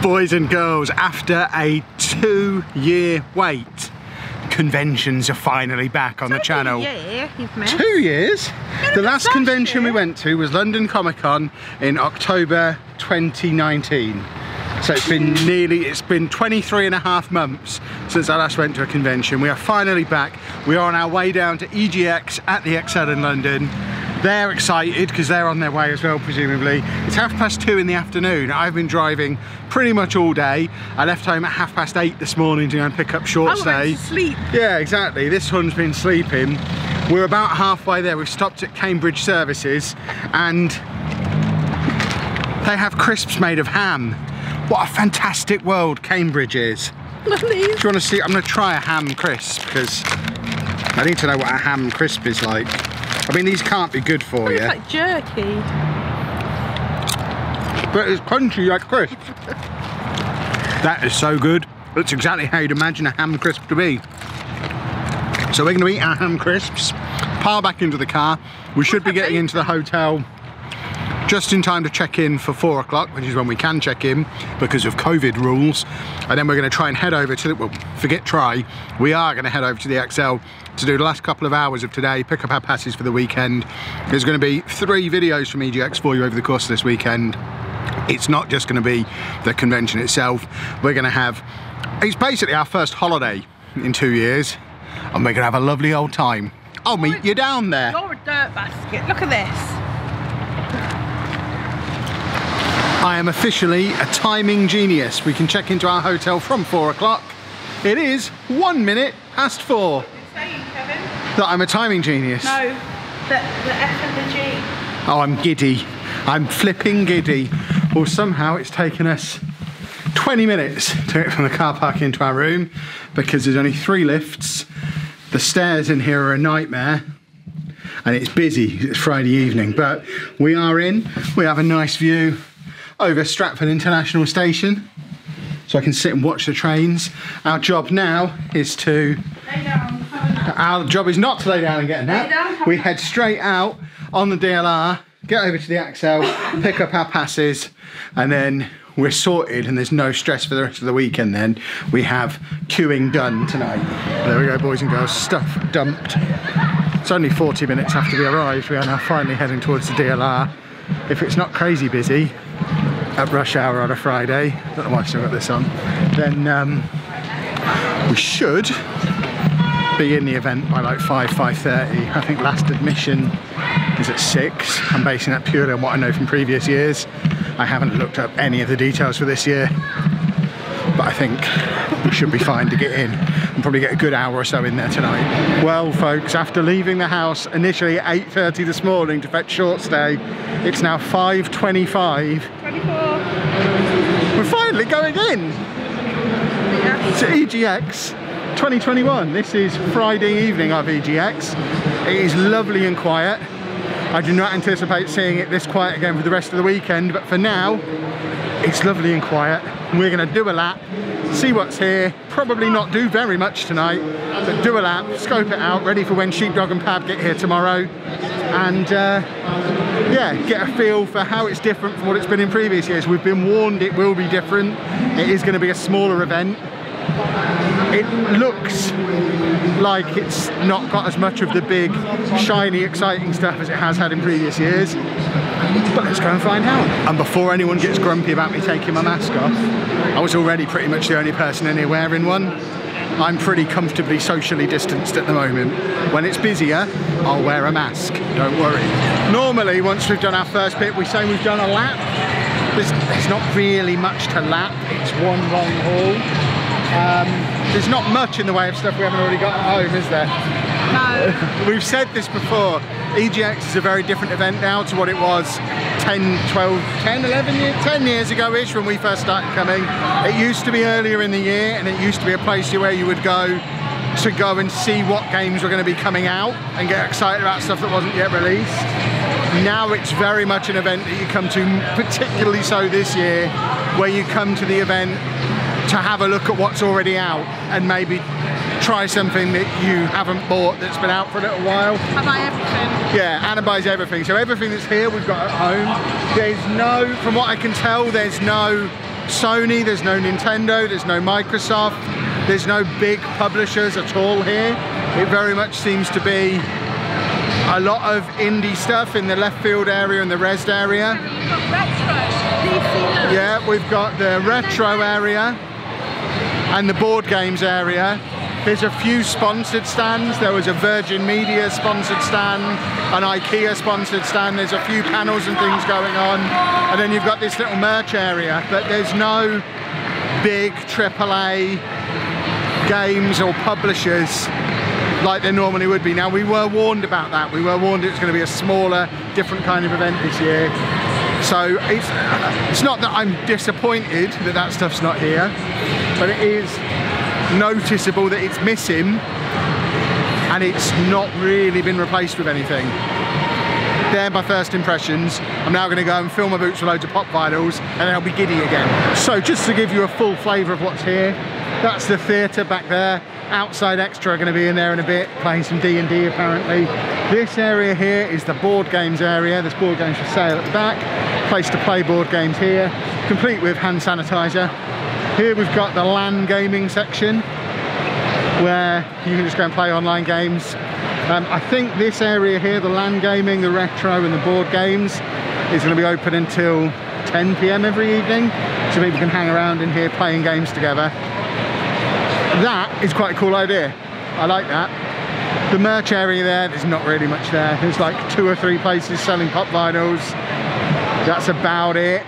Boys and girls, after a 2-year wait, conventions are finally back on the channel. You've missed. 2 years? The last convention we went to was London Comic Con in October 2019. So it's been 23 and a half months since I last went to a convention. We are finally back. We are on our way down to EGX at the XL in London. They're excited because they're on their way as well, presumably. It's 2:30 in the afternoon. I've been driving pretty much all day. I left home at 8:30 this morning to go and pick up short stay. I went to sleep. Yeah, exactly. This one's been sleeping. We're about halfway there. We've stopped at Cambridge Services and they have crisps made of ham. What a fantastic world Cambridge is. Please. Do you want to see? I'm going to try a ham crisp because I need to know what a ham crisp is like. I mean, these can't be good for you. It's like jerky. But it's crunchy like crisp. That is so good. That's exactly how you'd imagine a ham crisp to be. So we're going to eat our ham crisps, pile back into the car. We should be getting into the hotel just in time to check in for 4 o'clock, which is when we can check in because of COVID rules. And then we're going to try and head over to the, well, forget try, we are going to head over to the XL to do the last couple of hours of today, pick up our passes for the weekend. There's going to be 3 videos from EGX for you over the course of this weekend. It's not just going to be the convention itself. We're going to have, it's basically our first holiday in 2 years, and we're going to have a lovely old time. I'll meet you down there. You're a dirt basket, look at this. I am officially a timing genius. We can check into our hotel from 4 o'clock. It is 1 minute past 4. That I'm a timing genius. No, the F and the G. Oh, I'm giddy. I'm flipping giddy. Well, somehow it's taken us 20 minutes to get from the car park into our room because there's only 3 lifts. The stairs in here are a nightmare. And it's busy, it's Friday evening, but we are in. We have a nice view over Stratford International Station, so I can sit and watch the trains. Our job now is to... Lay down. Our job is not to lay down and get a nap. We head straight out on the DLR, get over to the XL, pick up our passes, and then we're sorted and there's no stress for the rest of the weekend then. We have queuing done tonight. There we go, boys and girls, stuff dumped. It's only 40 minutes after we arrived. We are now finally heading towards the DLR. If it's not crazy busy at rush hour on a Friday, don't know why I still got this on, then we should be in the event by like 5:30. I think last admission is at 6. I'm basing that purely on what I know from previous years. I haven't looked up any of the details for this year, but I think we should be fine to get in and probably get a good hour or so in there tonight. Well folks, after leaving the house initially at 8:30 this morning to fetch short stay, it's now 5:25. 24. We're finally going in to EGX 2021. This is Friday evening of EGX. It is lovely and quiet. I do not anticipate seeing it this quiet again for the rest of the weekend, but for now, it's lovely and quiet. We're going to do a lap, see what's here, probably not do very much tonight, but do a lap, scope it out, ready for when Sheepdog and Pab get here tomorrow, and yeah, get a feel for how it's different from what it's been in previous years. We've been warned it will be different. It is going to be a smaller event. It looks like it's not got as much of the big, shiny, exciting stuff as it has had in previous years. But let's go and find out. And before anyone gets grumpy about me taking my mask off, I was already pretty much the only person in here wearing one. I'm pretty comfortably socially distanced at the moment. When it's busier, I'll wear a mask, don't worry. Normally, once we've done our first bit, we say we've done a lap. There's not really much to lap, it's one long haul. There's not much in the way of stuff we haven't already got at home, is there? No. We've said this before, EGX is a very different event now to what it was 10 years ago-ish when we first started coming. It used to be earlier in the year and it used to be a place where you would go and see what games were going to be coming out and get excited about stuff that wasn't yet released. Now it's very much an event that you come to, particularly so this year, where you come to the event to have a look at what's already out and maybe try something that you haven't bought that's been out for a little while. I buy everything. Yeah, Anna buys everything. So everything that's here we've got at home. There's no, from what I can tell, there's no Sony, there's no Nintendo, there's no Microsoft, there's no big publishers at all here. It very much seems to be a lot of indie stuff in the left field area and the res area. Yeah, we've got the retro area and the board games area. There's a few sponsored stands. There was a Virgin Media sponsored stand, an IKEA sponsored stand. There's a few panels and things going on. And then you've got this little merch area, but there's no big AAA games or publishers like there normally would be. Now, we were warned about that. We were warned it was going to be a smaller, different kind of event this year. So it's not that I'm disappointed that that stuff's not here, but it is noticeable that it's missing and it's not really been replaced with anything. They're my first impressions. I'm now going to go and fill my boots with loads of pop vinyls and then I'll be giddy again. So just to give you a full flavour of what's here, that's the theatre back there. Outside Extra are going to be in there in a bit, playing some D&D apparently. This area here is the board games area. There's board games for sale at the back. Place to play board games here, complete with hand sanitizer. Here we've got the LAN gaming section, where you can just go and play online games. I think this area here, the LAN gaming, the retro and the board games, is going to be open until 10 PM every evening, so people can hang around in here playing games together. That is quite a cool idea. I like that. The merch area there's not really much there. There's like 2 or 3 places selling pop vinyls. That's about it.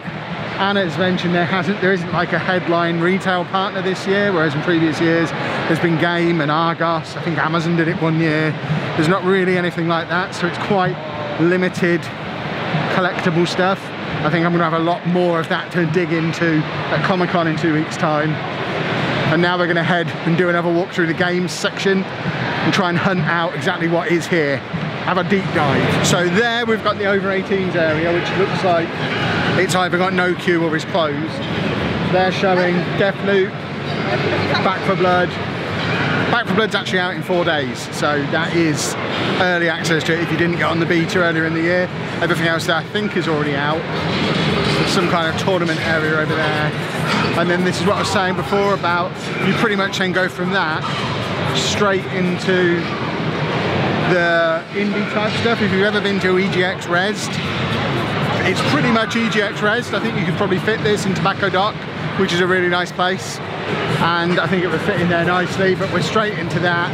Anna's mentioned there isn't like a headline retail partner this year, whereas in previous years there's been Game and Argos. I think Amazon did it one year. There's not really anything like that, so it's quite limited collectible stuff. I think I'm going to have a lot more of that to dig into at Comic Con in 2 weeks' time. And now we're going to head and do another walk through the games section and try and hunt out exactly what is here. Have a deep dive. So there we've got the over 18s area, which looks like it's either got no queue or is closed. They're showing Deathloop, Back 4 Blood. Back 4 Blood's actually out in 4 days, so that is early access to it if you didn't get on the beta earlier in the year. Everything else there I think is already out. There's some kind of tournament area over there. And then this is what I was saying before about you pretty much then go from that straight into the indie type stuff. If you've ever been to EGX Resd, it's pretty much EGX Resd. I think you could probably fit this in Tobacco Dock, which is a really nice place, and I think it would fit in there nicely, but we're straight into that.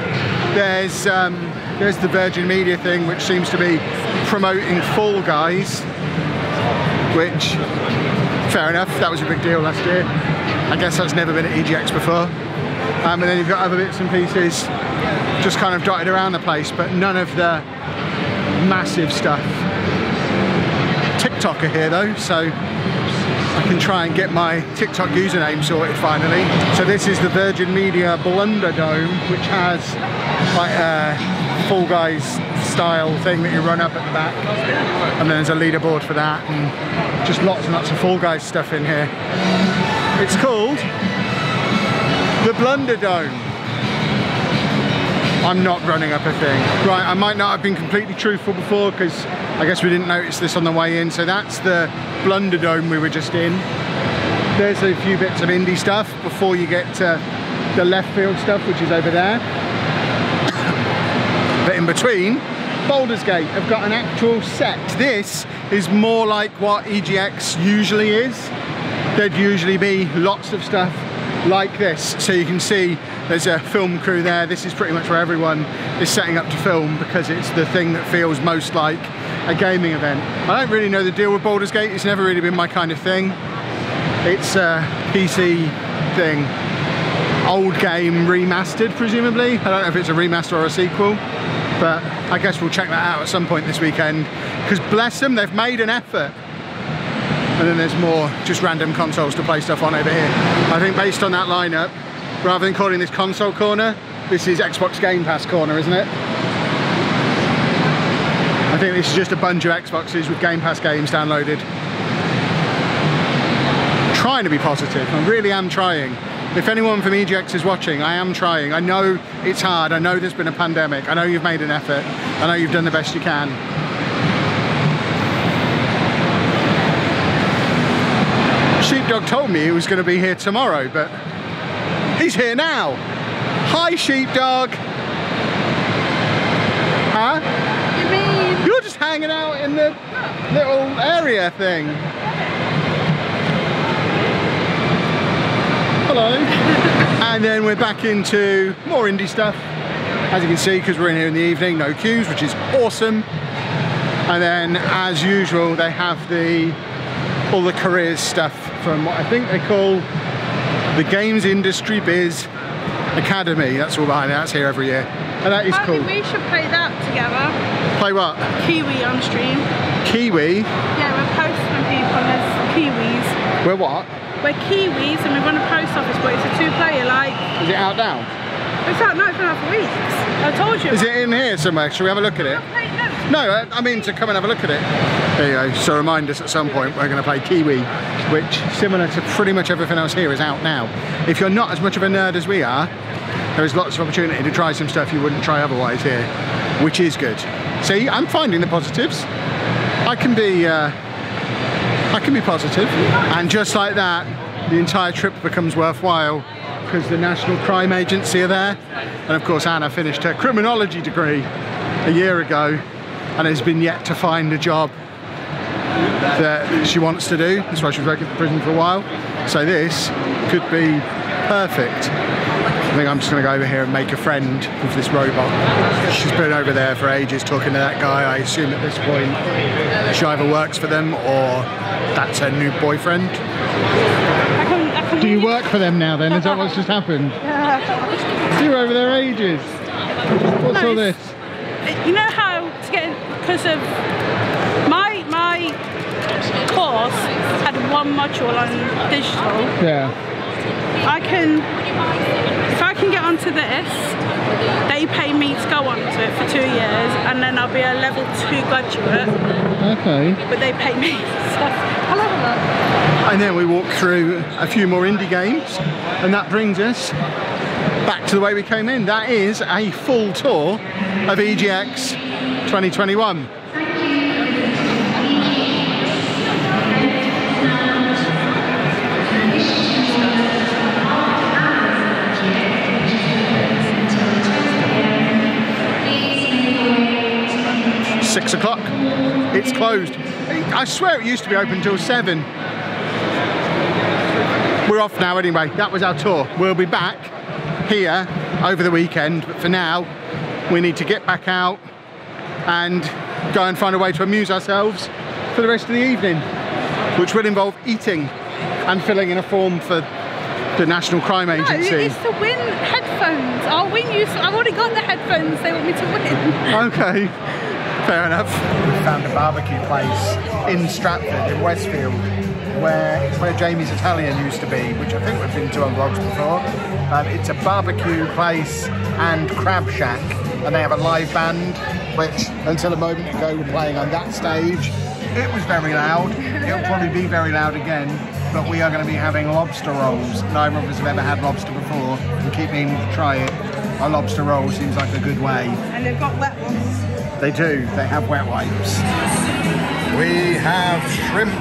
There's the Virgin Media thing, which seems to be promoting Fall Guys, which, fair enough, that was a big deal last year. I guess that's never been at EGX before. And then you've got other bits and pieces just kind of dotted around the place, but none of the massive stuff. TikToker here though, so I can try and get my TikTok username sorted finally. So this is the Virgin Media Blunder Dome, which has like a Fall Guys style thing that you run up at the back, and then there's a leaderboard for that, and just lots and lots of Fall Guys stuff in here. It's called the Blunder Dome. I'm not running up a thing. Right, I might not have been completely truthful before because I guess we didn't notice this on the way in. So that's the Blunder Dome we were just in. There's a few bits of indie stuff before you get to the left field stuff, which is over there. But in between, Baldur's Gate have got an actual set. This is more like what EGX usually is. There'd usually be lots of stuff like this, so you can see there's a film crew there. This is pretty much where everyone is setting up to film because it's the thing that feels most like a gaming event. I don't really know the deal with Baldur's Gate. It's never really been my kind of thing. It's a PC thing. Old game remastered, presumably. I don't know if it's a remaster or a sequel, but I guess we'll check that out at some point this weekend because bless them, they've made an effort. And then there's more just random consoles to play stuff on over here. I think based on that lineup, rather than calling this console corner, this is Xbox Game Pass corner, isn't it? I think this is just a bunch of Xboxes with Game Pass games downloaded. I'm trying to be positive, I really am trying. If anyone from EGX is watching, I am trying. I know it's hard, I know there's been a pandemic, I know you've made an effort, I know you've done the best you can. Sheepdog told me he was going to be here tomorrow, but he's here now. Hi, Sheepdog. Huh? You mean? You're just hanging out in the little area thing. Hello. And then we're back into more indie stuff, as you can see, because we're in here in the evening, no queues, which is awesome. And then, as usual, they have all the careers stuff from what I think they call the Games Industry Biz Academy. That's all behind it. That's here every year. And that is cool. We should play that together. Play what? Kiwi on stream. Kiwi? Yeah, we're posting people as Kiwis. We're what? We're Kiwis and we've run a post office, but it's a 2-player, like... Is it out now? It's out now, it's been out for weeks. I told you. Is it in here somewhere? Shall we have a look at it? No, I mean to come and have a look at it. There you go. So remind us at some point we're going to play Kiwi, which, similar to pretty much everything else here, is out now. If you're not as much of a nerd as we are, there is lots of opportunity to try some stuff you wouldn't try otherwise here, which is good. See, I'm finding the positives. I can be positive, and just like that, the entire trip becomes worthwhile because the National Crime Agency are there, and of course Anna finished her criminology degree a year ago and has been yet to find a job that she wants to do. That's why she was working for prison for a while. So this could be perfect. I think I'm just going to go over here and make a friend with this robot. She's been over there for ages talking to that guy. I assume at this point she either works for them or that's her new boyfriend. Do you work for them now then? Is that what's just happened? Yeah. You were over there ages. What's all this? You know how to get, because of my course had one module on digital. Yeah. If I can get onto this, they pay me to go onto it for 2 years, and then I'll be a level 2 graduate. Okay. But they pay me. So I'll have a look. And then we walk through a few more indie games, and that brings us back to the way we came in. That is a full tour of EGX 2021. Six o'clock. It's closed. I swear it used to be open till 7. We're off now anyway. That was our tour. We'll be back here over the weekend, but for now we need to get back out and go and find a way to amuse ourselves for the rest of the evening, which will involve eating and filling in a form for the National Crime Agency. No, it's to win headphones. I'll win you. I've already got the headphones they want me to win. Okay, fair enough. We found a barbecue place in Stratford, in Westfield, where Jamie's Italian used to be, which I think we've been to on vlogs before. It's a barbecue place and crab shack, and they have a live band, which until a moment ago were playing on that stage. It was very loud. It'll probably be very loud again, but we are going to be having lobster rolls. Neither of us have ever had lobster before. We keep meaning to try it. A lobster roll seems like a good way. And they've got wet ones. They do. They have wet wipes. We have shrimp.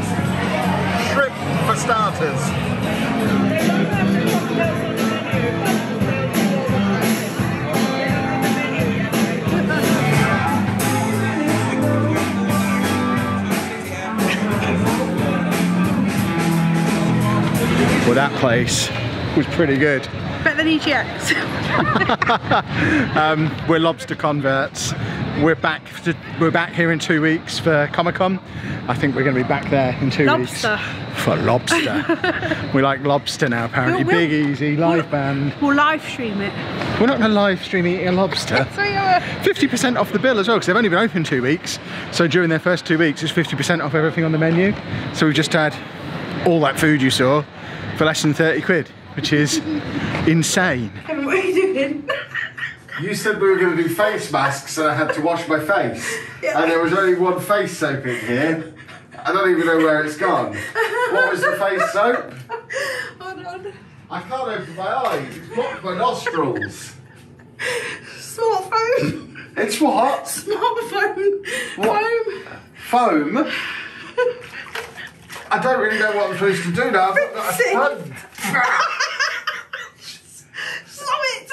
Shrimp for starters. Well, that place was pretty good. Better than EGX. We're lobster converts. We're back here in 2 weeks for Comic Con. I think we're going to be back there in 2 weeks. Lobster. For lobster. We like lobster now, apparently. Big Easy, live band. We'll live stream it. We're not going to live stream eating a lobster. 50% off the bill as well, because they've only been open 2 weeks. So during their first 2 weeks, it's 50% off everything on the menu. So we've just had all that food you saw for less than 30 quid, which is insane. What are you doing? You said we were going to do face masks and I had to wash my face. Yeah. And there was only one face soap in here. I don't even know where it's gone. What was the face soap? Hold on. I can't open my eyes. It's blocked my nostrils. Smartphone. It's what? Smartphone. What? Foam. Foam? I don't really know what I'm supposed to do now. I've got a friend. Stop it!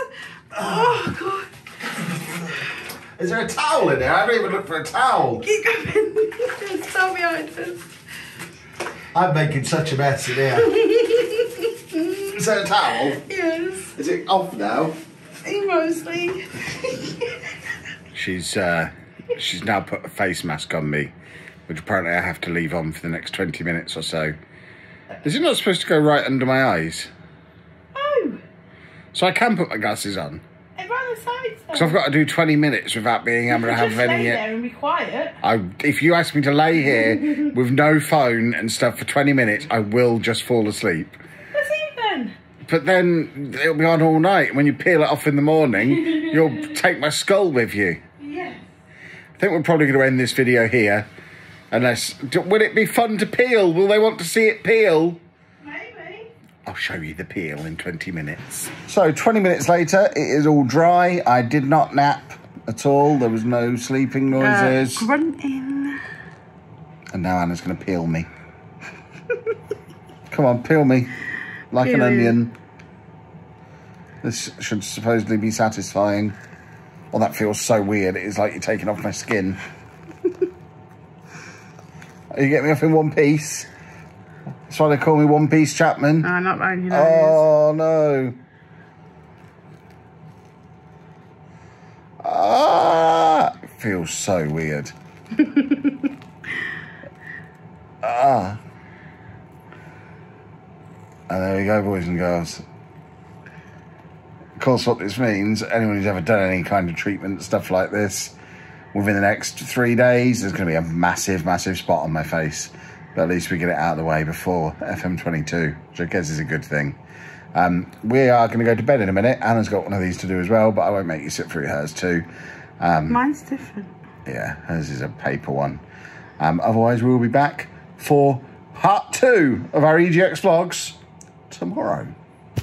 Oh, God. Is there a towel in there? I haven't even looked for a towel. Keep going. Just tell me how it is. I'm making such a mess in here. Is there a towel? Yes. Is it off now? Mostly. She's now put a face mask on me, which apparently I have to leave on for the next 20 minutes or so. Is it not supposed to go right under my eyes? Oh. So I can put my glasses on? It's on the side, though. Because I've got to do 20 minutes without being able to have just any... lay there and be quiet. If you ask me to lay here with no phone and stuff for 20 minutes, I will just fall asleep. Let's eat then. But then it'll be on all night. When you peel it off in the morning, you'll take my skull with you. Yeah. I think we're probably going to end this video here. Unless... Will it be fun to peel? Will they want to see it peel? Maybe. I'll show you the peel in 20 minutes. So 20 minutes later, it is all dry. I did not nap at all. There was no sleeping noises. Grunting. And now Anna's going to peel me. Come on, peel me. Like Peel an you. onion. This should supposedly be satisfying. Well, that feels so weird. It is like you're taking off my skin. You get me off in one piece. That's why they call me One Piece Chapman. Ah, not round your nose. Oh, no. Ah, it feels so weird. Ah. And there we go, boys and girls. Of course, what this means, anyone who's ever done any kind of treatment, stuff like this, within the next 3 days, there's going to be a massive, massive spot on my face. But at least we get it out of the way before FM22, which I guess is a good thing. We are going to go to bed in a minute. Anna's got one of these to do as well, but I won't make you sit through hers too. Mine's different. Yeah, hers is a paper one. Otherwise, we will be back for part 2 of our EGX vlogs tomorrow.